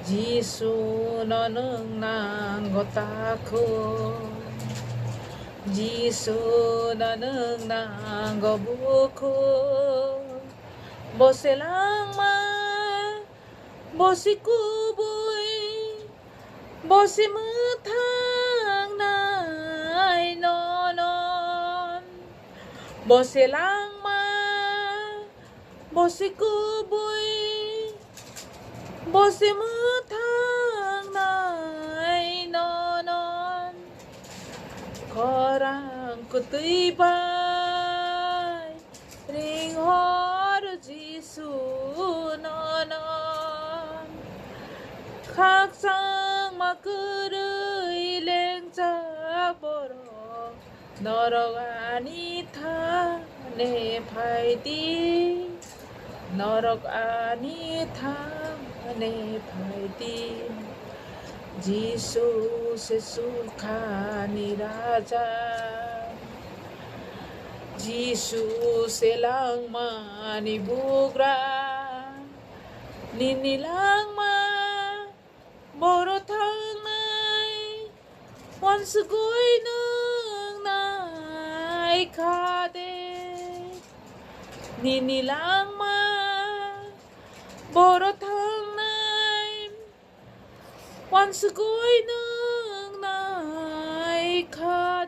Giêsu nó nương nàng ngô ta khô Giêsu nó nương nàng ngô bu khô bố sẽ lang ma bố sẽ cu bụi bố sẽ mưa thang nai non non bố sẽ lang ma bố sẽ cu bụi bố sẽ mưa thang nai non non khorang của tươi bay ring hót Giêsu non non khác sang mà cứ rơi lên cha boro 너로 아니다 내 팔디 너로 아니다 내 팔디 지수 세수카니 라자 지수 셀랑마니 부그라 니니랑마 모로탕나이 원수구이는 나이 카데 니니랑마 모로탕나이 원수구이는 나이 카데